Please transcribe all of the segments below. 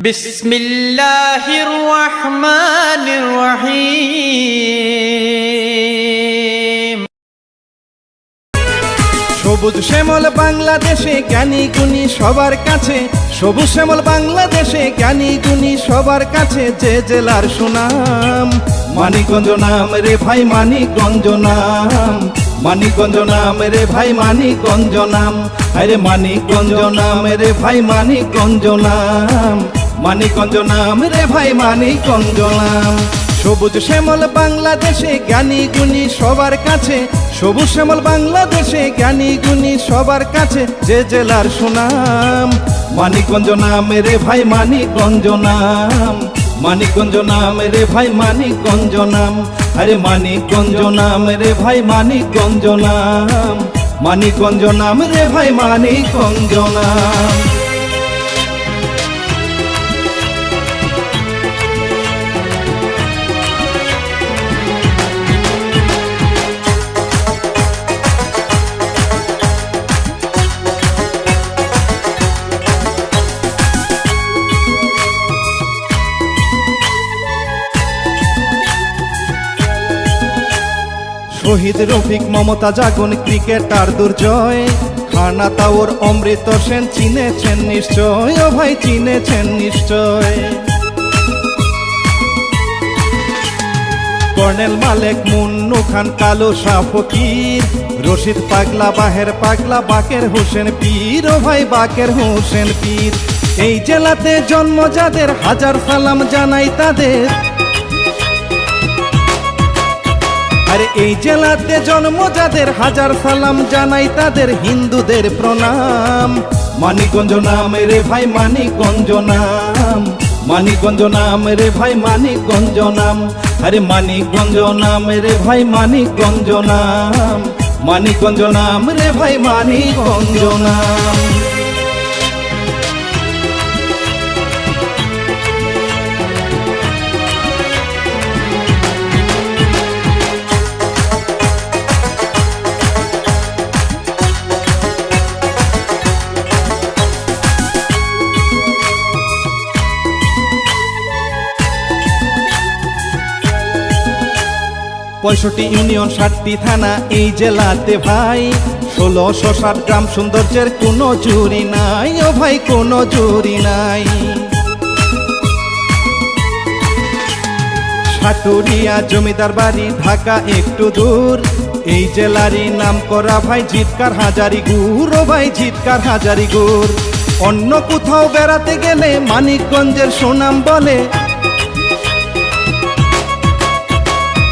বিসমিল্লাহির রহমানির রহিম। সবুজ শ্যামল বাংলাদেশে জ্ঞানী গুণী সবার কাছে, সবুজ শ্যামল বাংলাদেশে জ্ঞানী গুণী সবার কাছে, যে জেলার সুনাম মানিকগঞ্জ নাম রে ভাই, মানিকগঞ্জ নাম, মানিকগঞ্জ নাম রে ভাই, মানিকগঞ্জ নাম, আরে মানিকগঞ্জ নাম রে ভাই, মানিকগঞ্জ নাম, মানিকগঞ্জ নাম রে ভাই, মানিকগঞ্জ নাম। সবুজ শ্যামল বাংলাদেশে জ্ঞানী গুণী সবার কাছে, সবুজ শ্যামল বাংলাদেশে জ্ঞানী গুণী সবার কাছে, যে জেলার সুনাম মানিকগঞ্জ নাম রে ভাই, মানিকগঞ্জ নাম, মানিকগঞ্জ নাম রে ভাই, মানিকগঞ্জ নাম, আরে মানিকগঞ্জ নাম রে ভাই, মানিকগঞ্জ নাম, মানিকগঞ্জ নাম রে ভাই, মানিকগঞ্জ নাম। শহীদ রফিক, মমতা জাগুন, ক্রিকেটার দুর্জয়, খানা তাওর, অমৃত সেন চিনেছেন নিশ্চয়, ও ভাই চিনেছেন নিশ্চয়। কর্নেল মালেক, মুন্নু খান, কালো শাহ ফকির, রশিদ পাগলা, বাহের পাগলা, বাকের হোসেন পীর, ও ভাই বাকের হোসেন পীর। এই জেলাতে জন্ম যাদের, হাজার সালাম জানাই তাদের, আরে এই জেলাতে জন্ম যাদের, হাজার সালাম জানাই তাদের, হিন্দুদের প্রণাম। মানিকগঞ্জ নাম রে ভাই, মানিকগঞ্জ নাম, মানিকগঞ্জ নাম রে ভাই, মানিকগঞ্জ নাম, আরে মানিকগঞ্জ নাম রে ভাই, মানিকগঞ্জ নাম, মানিকগঞ্জ নাম রে ভাই, মানিকগঞ্জ নাম। পঁয়ষট্টি ইউনিয়ন, 60টি থানা এই জেলাতে ভাই, 1660 গ্রাম, সৌন্দর্যের কোনো জুরি নাই, ও ভাই কোনো জুরি নাই। সাটুরিয়া জমিদার বাড়ি, ঢাকা একটু দূর, এই জেলারই নাম করা ভাই জিতকার হাজারি গুড়, ও ভাই জিতকার হাজারি গুড়। অন্য কোথাও বেড়াতে গেলে মানিকগঞ্জের সুনাম বলে,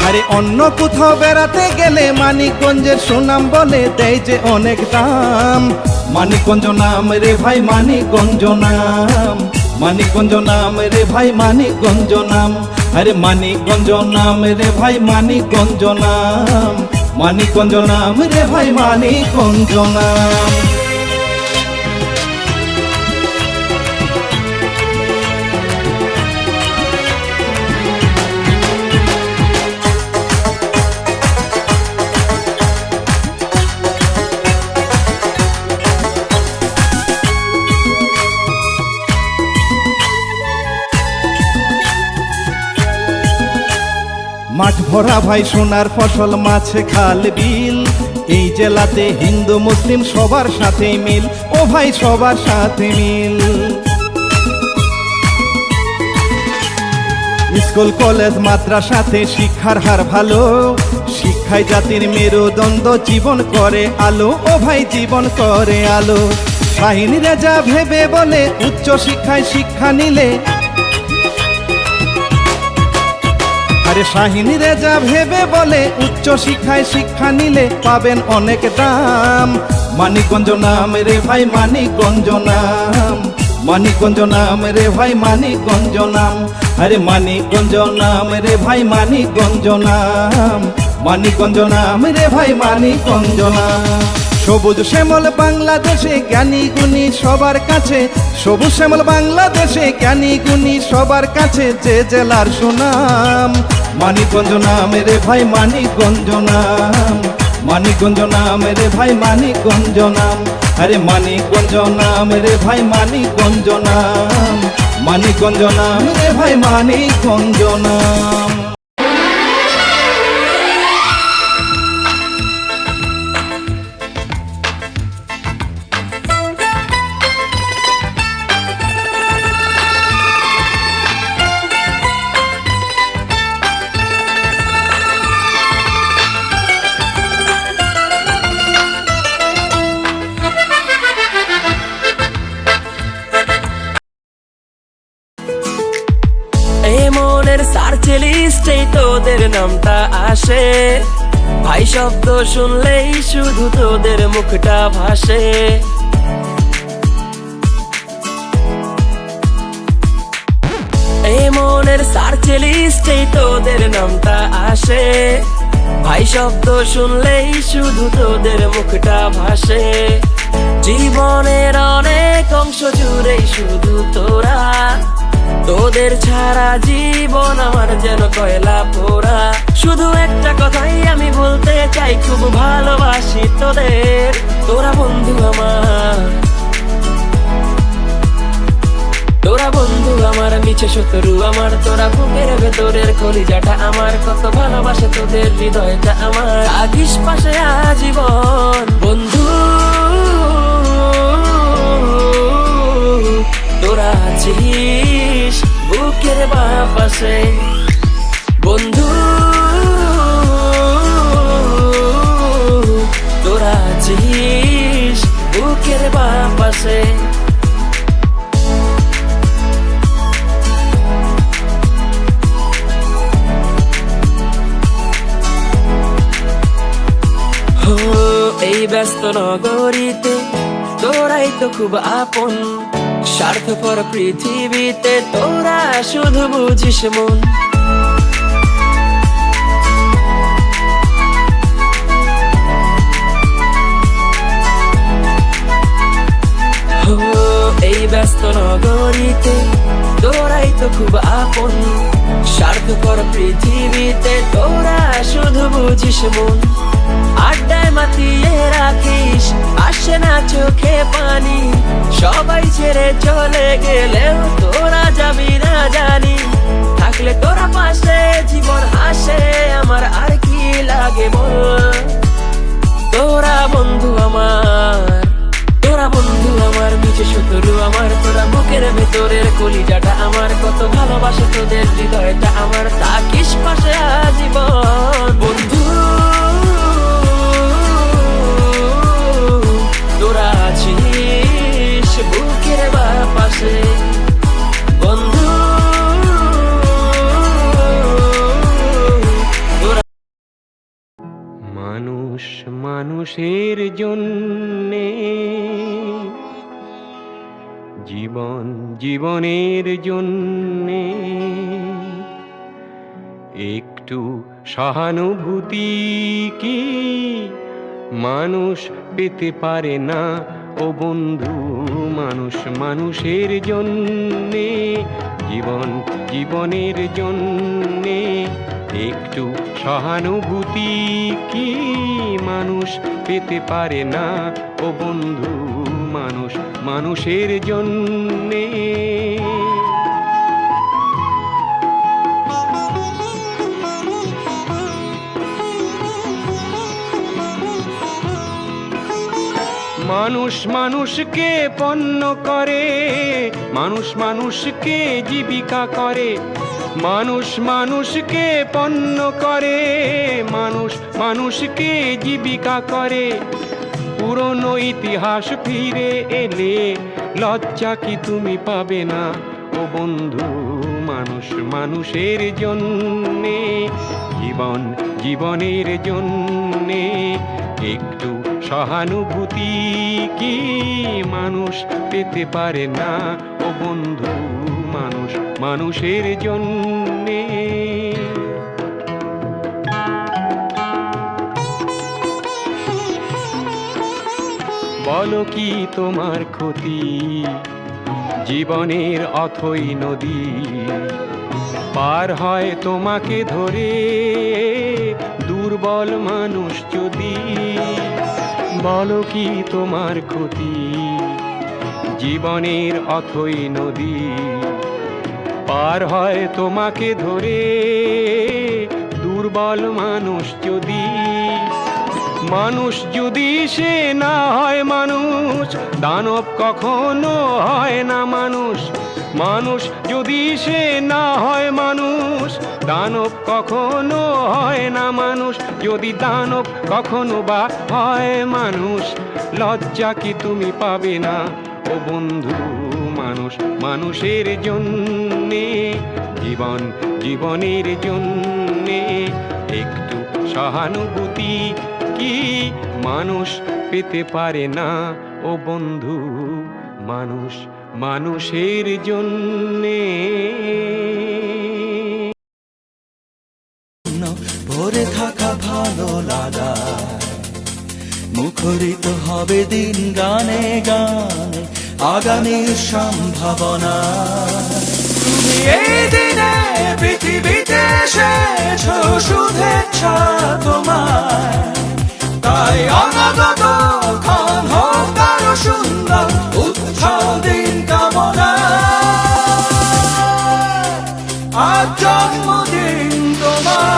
আরে অন্য কোথাও বেড়াতে গেলে মানিকগঞ্জের সুনাম বলে, দেয় যে অনেক দাম। মানিকগঞ্জ নাম রে ভাই, মানিকগঞ্জ নাম, মানিকগঞ্জ নাম রে ভাই, মানিকগঞ্জ নাম, আরে মানিকগঞ্জ নাম রে ভাই, মানিকগঞ্জ নাম, মানিকগঞ্জ নাম রে ভাই, মানিকগঞ্জ নাম। মাঠ ভরা ভাই সোনার ফসল, মাছে খাল বিল, এই জেলাতে হিন্দু মুসলিম সবার সাথে মিল, ও ভাই সবার সাথে মিল। স্কুল কলেজ মাদ্রাসাতে শিক্ষার হার ভালো, শিক্ষায় জাতির মেরুদণ্ড, জীবন করে আলো, ও ভাই জীবন করে আলো। শাহিন রেজা ভেবে বলে, উচ্চ শিক্ষায় শিক্ষা নিলে, আরে শাহিন রেজা ভেবে বলে, উচ্চ শিক্ষায় শিক্ষা নিলে পাবেন অনেক দাম। মানিকগঞ্জ নাম রে ভাই, মানিকগঞ্জ নাম, মানিকগঞ্জ নাম রে ভাই, মানিকগঞ্জ নাম, আরে মানিকগঞ্জ নাম রে ভাই, মানিকগঞ্জ নাম, মানিকগঞ্জ নাম রে ভাই, মানিকগঞ্জ নাম। সবুজ শ্যামল বাংলাদেশে জ্ঞানী গুণী সবার কাছে, সবুজ শ্যামল বাংলাদেশে জ্ঞানী গুণী সবার কাছে, যে জেলার সুনাম মানিকগঞ্জ নাম রে ভাই, মানিকগঞ্জ নাম, মানিকগঞ্জ নাম রে ভাই, মানিকগঞ্জ নাম, আরে মানিকগঞ্জ নাম রে ভাই, মানিকগঞ্জ নাম, মানিকগঞ্জ নাম রে ভাই মানিকগঞ্জ নাম। সার্চ লিস্টেই তোদের নামটা আসে, ভাই শব্দ শুনলেই শুধু তোদের মুখটা ভাসে। এই মনের সার্চ লিস্টেই তোদের নামটা আসে, ভাই শব্দ শুনলেই শুধু তোদের মুখটা ভাসে। জীবনের অনেক অংশ জুড়েই শুধু তোরা, তোদের ছাড়া জীবন আমার যেন কয়লা পোড়া। শুধু একটা কথাই আমি বলতে চাই, খুব ভালোবাসি তোদের, তোরা বন্ধু আমার, তোরা বন্ধু আমার, মিছে শত্রু আমার, তোরা বুকের ভেতরের কলিজাটা আমার, কত ভালোবাসে তোদের হৃদয়টা আমার। থাকিস পাশে আজীবন বন্ধু, তোরা আছিস বুকের বাঁ পাশে বন্ধু, তোরা আছিস বুকের বাঁ পাশে। এই ব্যস্ত নগরীতে তোরাই তো খুব আপন, স্বার্থপর পৃথিবীতে তোরা শুধু বুঝিস মন। এই ব্যস্ত নগরীতে তোরাই তো খুব আপন, স্বার্থপর পৃথিবীতে তোরা শুধু বুঝিস মন। আড্ডায় মাতিয়ে রাখিস, আসে না চোখে পানি, সবাই ছেড়ে চলে গেলেও তোরা যাবি না জানি। থাকলে তোরা পাশে জীবন হাসে আমার, আর কি লাগে বল। তোরা বন্ধু আমার, তোরা বন্ধু আমার, মিছে শত্রু আমার, তোরা বুকের ভেতরের কলিজাটা আমার, কত ভালোবাসে তোদের হৃদয়টা আমার। থাকিস পাশে আজীবন বন্ধু, তোরা আছিস বুকের বাঁ পাশে বন্ধু, তোরা। মানুষ মানুষের জন্যে, জীবন জীবনের জন্যে, একটু সহানুভূতি কি মানুষ পেতে পারে না ও বন্ধু। মানুষ মানুষের জন্যে, জীবন জীবনের জন্যে, একটু সহানুভূতি কি মানুষ পেতে পারে না ও বন্ধু। মানুষ মানুষের জন্যে। মানুষ মানুষকে পণ্য করে, মানুষ মানুষকে জীবিকা করে, মানুষ মানুষকে পণ্য করে, মানুষ মানুষকে জীবিকা করে। পুরনো ইতিহাস ফিরে এলে লজ্জা কি তুমি পাবে না ও বন্ধু। মানুষ মানুষের জন্যে, জীবন জীবনের জন্যে, একটু সহানুভূতি কি মানুষ পেতে পারে না ও বন্ধু। মানুষ মানুষের জন্যে। বলো কি তোমার ক্ষতি, জীবনের অথই নদী পার হয় তোমাকে ধরে দুর্বল মানুষ যদি। বলো কি তোমার ক্ষতি, জীবনের অথই নদী পার হয় তোমাকে ধরে। দুর্বল মানুষ যদি সে না হয় মানুষ, দানব কখনো হয় না মানুষ। মানুষ যদি সে না হয় মানুষ, দানব কখনো হয় না মানুষ। যদি দানব কখনো বা হয় মানুষ, লজ্জা কি তুমি পাবে না ও বন্ধু? মানুষ মানুষের জন্যে, জীবনের জন্যে একটু সহানুভূতি কি মানুষ পেতে পারে না ও বন্ধু? মানুষ মানুষের জন্যে। ভরে থাকা ভালো লাগা মুখরিত হবে দিন গানে গানে আগামীর সম্ভাবনা। তুমি এই দিনে পৃথিবীতে এসেছো, শুভেচ্ছা তোমার। তাই অনাগত ক্ষণ হোক আরো সুন্দর, উৎসব দিন কামনা। আজ জন্মদিন তোমার।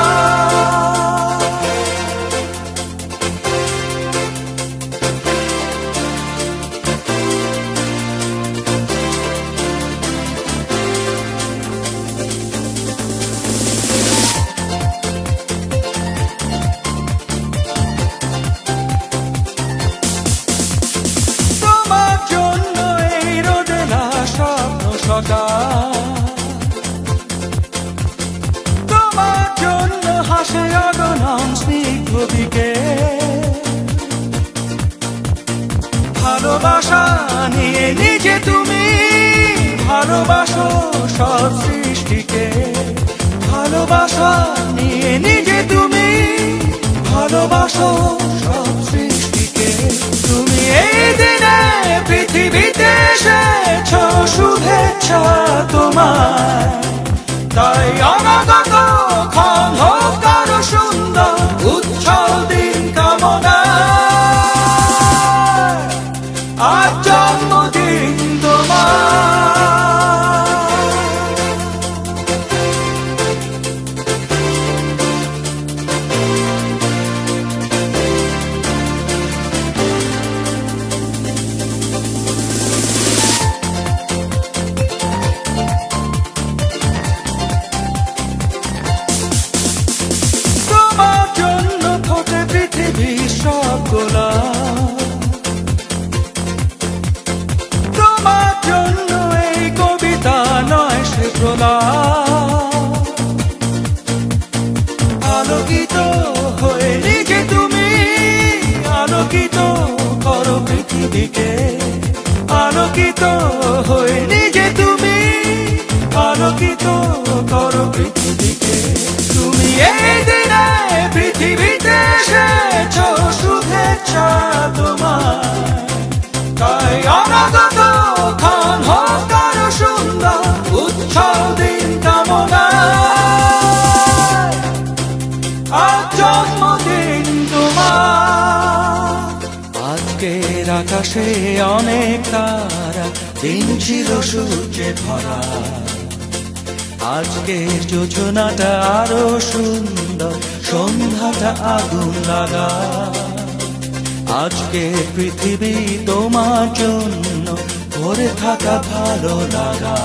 তোমার জন্য হাসে অগণন স্নিগ্ধ বিকেল। ভালোবাসা নিয়ে নিজে তুমি ভালোবাসো সব সৃষ্টিকে। ভালোবাসা নিয়ে নিজে তুমি ভালোবাসো সব সৃষ্টিকে। তুমি এই দিনে পৃথিবীতে এসেছো, শুভেচ্ছা তোমার। তাই অনাগত ক্ষণ হোক আরো সুন্দর, উৎসব দিন কামনা। আজ জন্মদিন তোমার। তোমার জন্য এই কবিতা নয় সে প্রলাপ। আলোকিত হয়ে নিজে তুমি আলোকিত করো পৃথিবীকে। আলোকিত হয়ে নিজে তুমি আলোকিত করো পৃথিবীকে। তুমি এই দিনে পৃথিবীতে এসেছো, শুভেচ্ছা তোমার। তাই অনাগত ক্ষণ হোক আরো সুন্দর, উৎসব দিন কামনা। আজ জন্মদিন তোমার। আজকের আকাশে অনেক তারা, দিন ছিল সূর্যে ভরা। আজকের যোজনাটা আরো সুন্দর, সন্ধ্যাটা আগুন লাগা। আজকে পৃথিবী তোমার জন্য ভরে থাকা ভালো লাগা।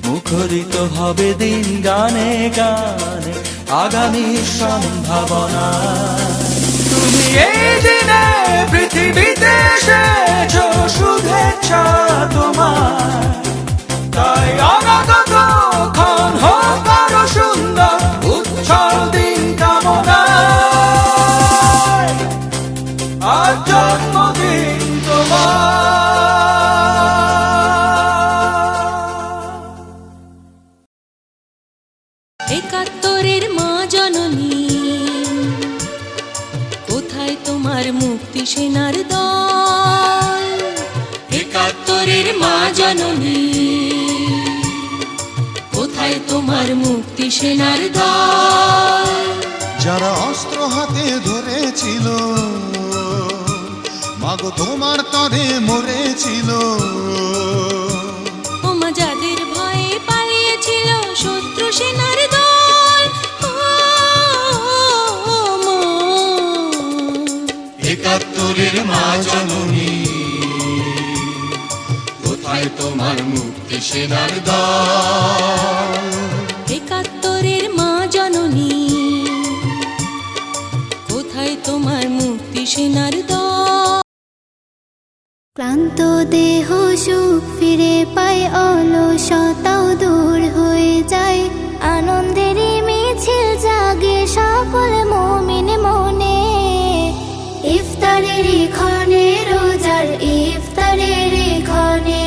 মুখরিত হবে দিন গানে গানে আগামীর সম্ভাবনা। তুমি এই দিনে পৃথিবীতে এসেছো, শুভেচ্ছা তোমার। তাই অনাগত ক্ষণ হোক আরো সুন্দর, উৎসব দিন কামনা। আজ জন্মদিন তোমার। একাত্তরের মা জননী, কোথায় তোমার মুক্তি সেনার দল? একাত্তরের মা জননী, কোথায় তোমার মুক্তি সেনার দল? যারা অস্ত্র হাতে ধরেছিল, মাগো তোমার তরে মরেছিল। ওমা যাদের ভয়ে সেনার দল। একাত্তরের মা জননী, কোথায় তোমার মুক্তি সেনার দল? ক্লান্ত দেহ সুখ ফিরে পায়, অলসতাও দূর হয়ে যায়, আনন্দেরই মিছিল জাগে সকল মুমিন মনে। ইফতারের ক্ষণে রোজার ইফতারের ক্ষণে,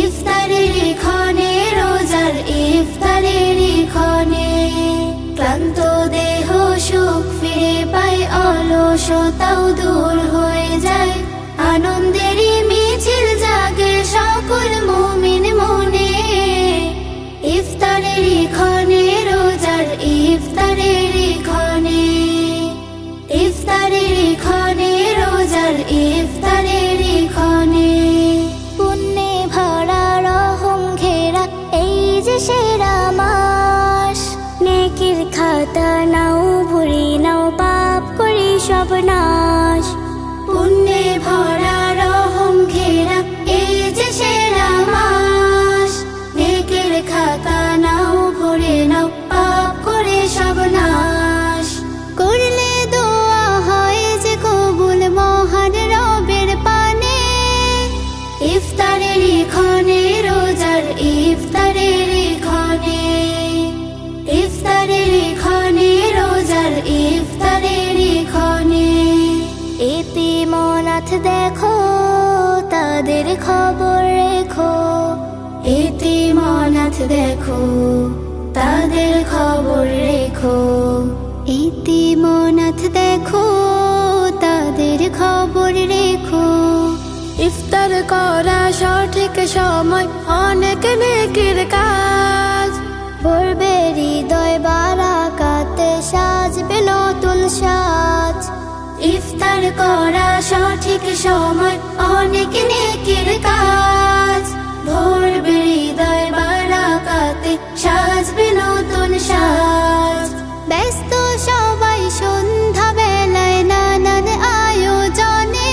ইফতারের ক্ষণে রোজার ইফতারের ক্ষণে, ক্লান্ত দেহ সুখ ফিরে পায়, অলসতাও দূর হয়ে যায়, আনন্দেরই মিছিল জাগে সকল মুমিন মনে। ইফতারের ক্ষণে রোজার ইফতারের ক্ষণে, ইফতারের ক্ষণে রোজার ইফতারের ক্ষণে, পুণ্যে ভরা রহম ঘেরা এই যে সেরা মাস, নেকির খাতা নাও ভরি নাও, পাপ করি সব নাশ। পুণ্যে ভরা রহম ঘেরা এই যে সেরা মাস, নেকির খাতা নাও ভরে নাও, পাপ করে সব নাশ। করলে দোয়া হয় যে কবুল মহান রবের পানে, ইফতারের ক্ষণে রোজার ইফতারের ক্ষণে, ইফতারের ক্ষণে রোজার ইফতারের ক্ষণে, এতিম অনাথ দেখো তাদের খবর রেখো, এতিম অনাথ দেখো তাদের খবর রেখো, এতিম অনাথ দেখো তাদের খবর রেখো। ইফতার করা সঠিক সময়, অনেক নেকির কাজ, ভরবে হৃদয় বারাকাতে, সাজবে নতুন সাজ। ইফতার করা সঠিক সময়, অনেক নেকির কাজ, ভরবে হৃদয় বারাকাতে, সাজবে নতুন সাজ। ব্যস্ত সবাই সন্ধ্যা বেলায় নানান আয়োজনে,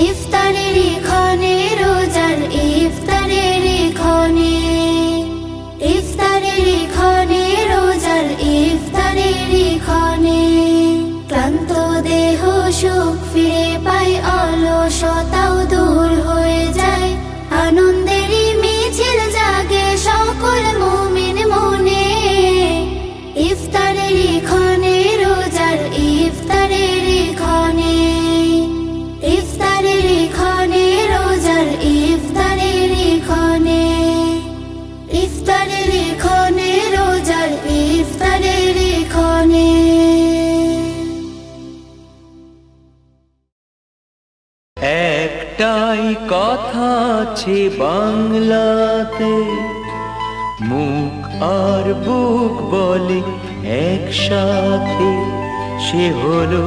ইফতারের ক্ষণে রোজার ইফতারের ক্ষণে, ইফতারের ক্ষণে রোজার ইফতারের ক্ষণে, ক্লান্ত দেহ সুখ ফিরে পায়, অলসতাও দূর হয়ে যায়, আনন্দেরই মিছিল জাগে সকল মুমিন মনে। ইফতারের ক্ষণে রোজার ইফতারের ক্ষণে, ইফতারের ক্ষণে রোজার ইফতারের ক্ষণে, ইফতারের ক্ষণে রোজার ইফতারের ক্ষণে। একটাই কথা আছে বাংলাতে, মুখ আর বুক বলে একসাথে, সে হলো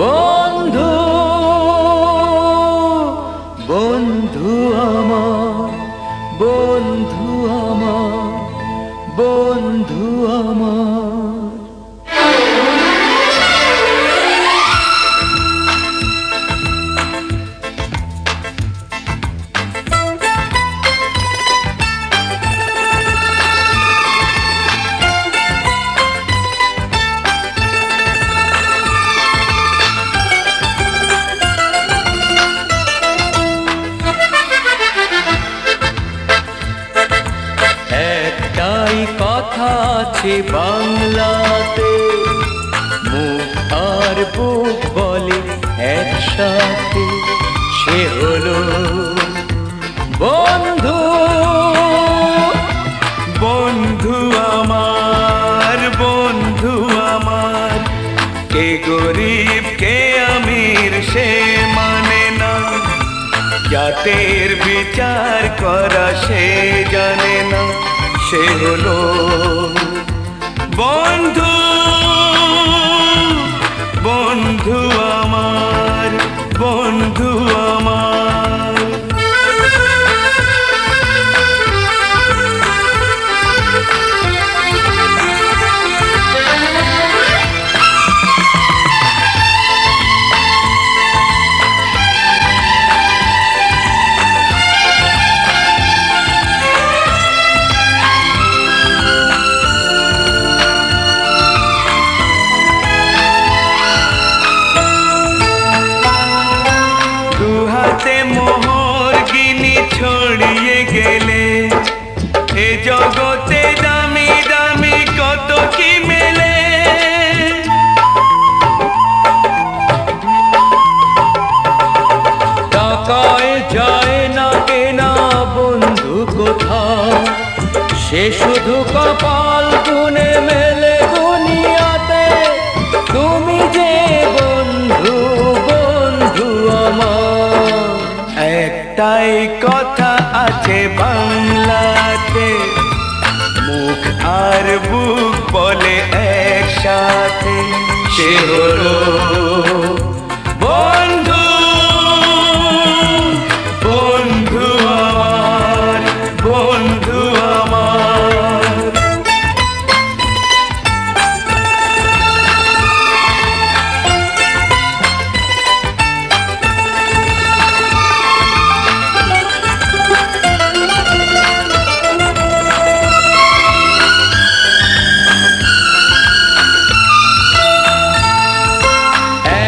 বন্ধু। বন্ধু আমার, বন্ধু আমার, বন্ধু আমার। একটাই কথা আছে বাংলাতে, মুখ আর বুক বলে একসাথে, সে হলো বন্ধু। বন্ধু আমার, বন্ধু আমার, কে গরিব কে আমির সে মানে না, জাতের বিচার করা সে জানে না, সে হলো বন্ধু। বন্ধু আমার, বন্ধু আমার। জগতে দামি দামি কত কি মেলে, টাকায় যায় না কেনা বন্ধু কোথাও, সে শুধু কপাল গুনে মেলে দুনিয়াতে। তুমি যে বন্ধু বন্ধু আমার, একটাই কথা আছে বাংলাতে, মুখ আর বুক বলে একসাথে, সে হলো বন্ধু। বন্ধু আমার, বন্ধু আমার।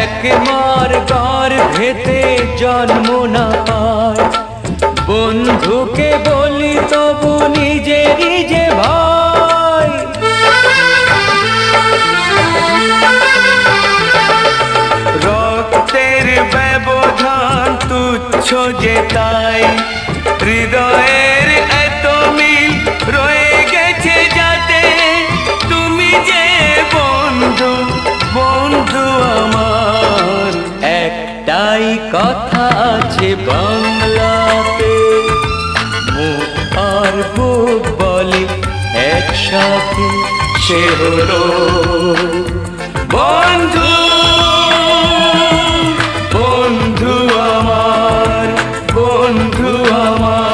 একমার গর্ভেতে জন্ম না পায়, বন্ধুকে বলি তবু নিজেরই যে ভাই। রক্তের ব্যবধান তুচ্ছ যে তাই, হৃদয়ের এত মিল রয়ে গেছে যাতে, তুমি যে বন্ধু বন্ধু আমার। একটাই কথা আছে বাংলাতে, মুখ আর বুক বলি একসাথে, সে হলো বন্ধু। বন্ধু আমার, বন্ধু আমার।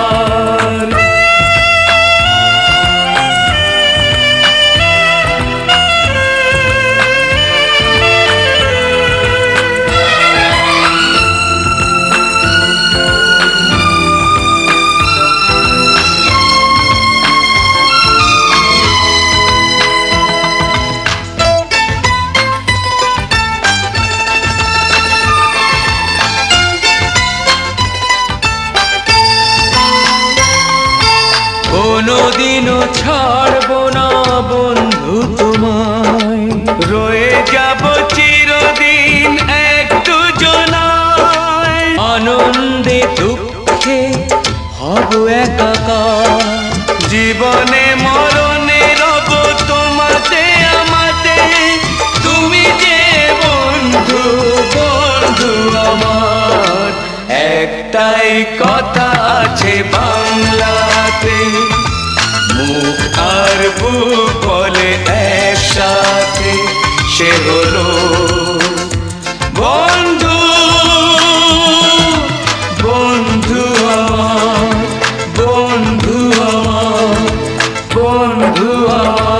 কোনোদিনও ছাড়বো না বন্ধু তোমায়, রয়ে যাব চিরদিন এক দুজনায়, আনন্দে দুঃখে হব একাকার। জীবনে মরণে রব তোমাতে আমাতে, তুমি যে বন্ধু বন্ধু আমার। একটাই কথা আছে বাংলাতে, মুখ আর বুক বলে একসাথে, সে হলো বন্ধু। বন্ধু আমার, বন্ধু আমার, বন্ধু আমার।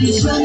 Shall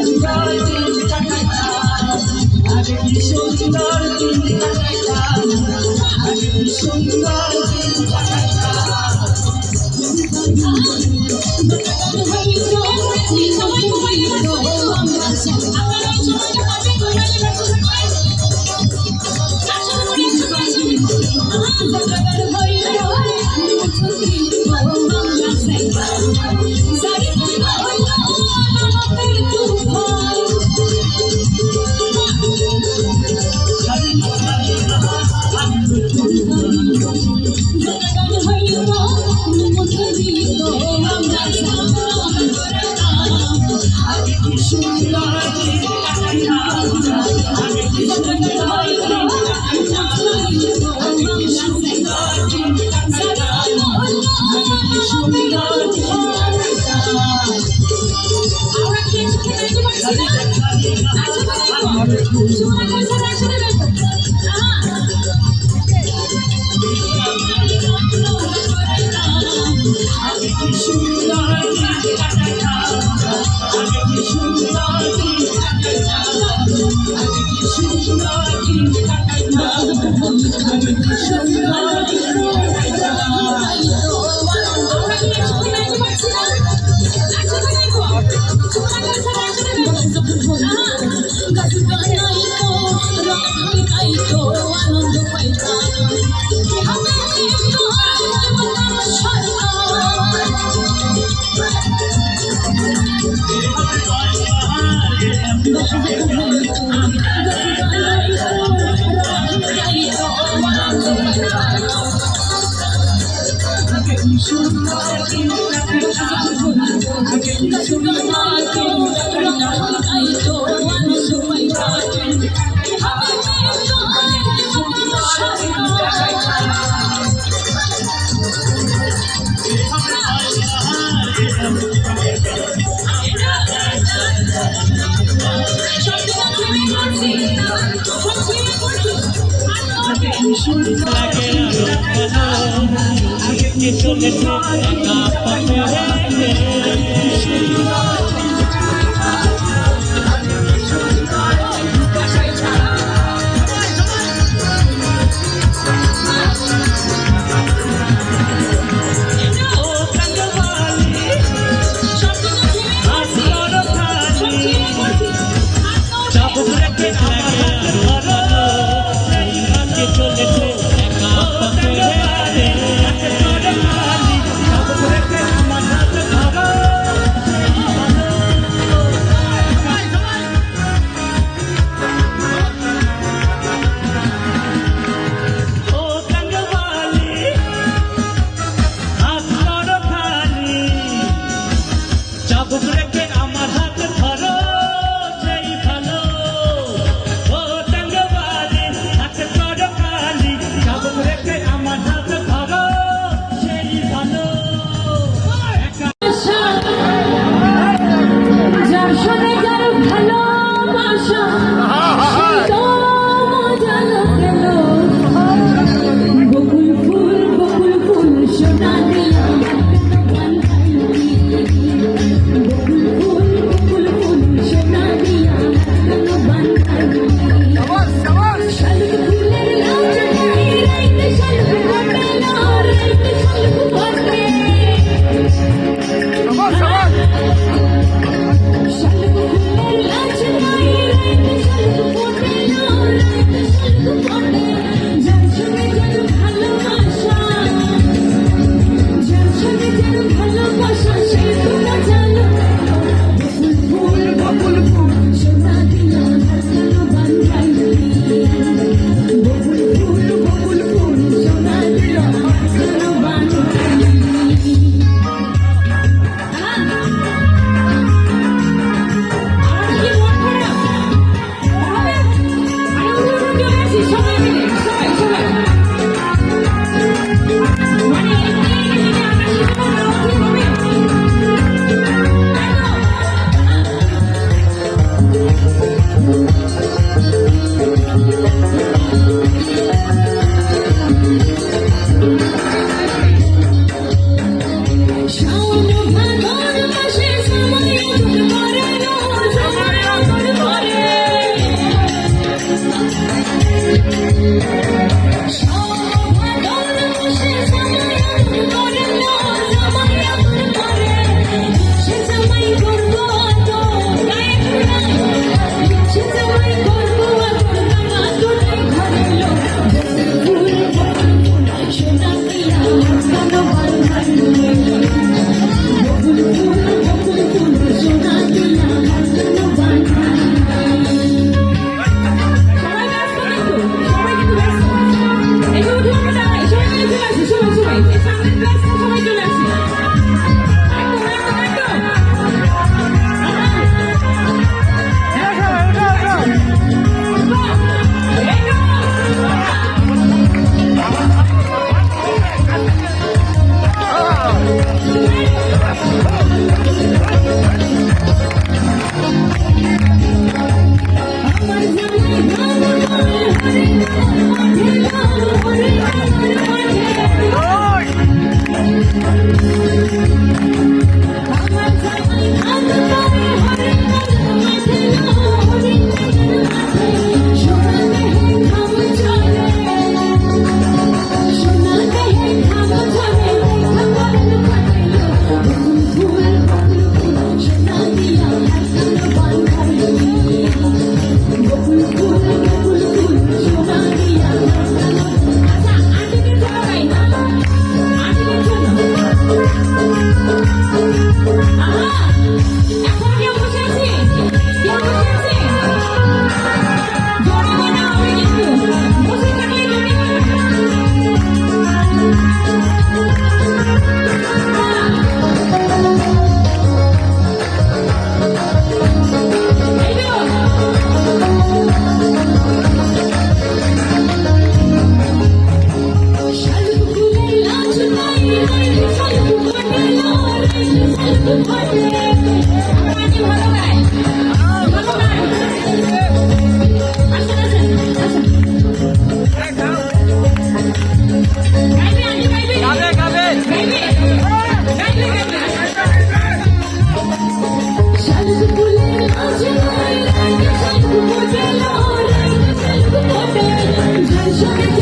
Should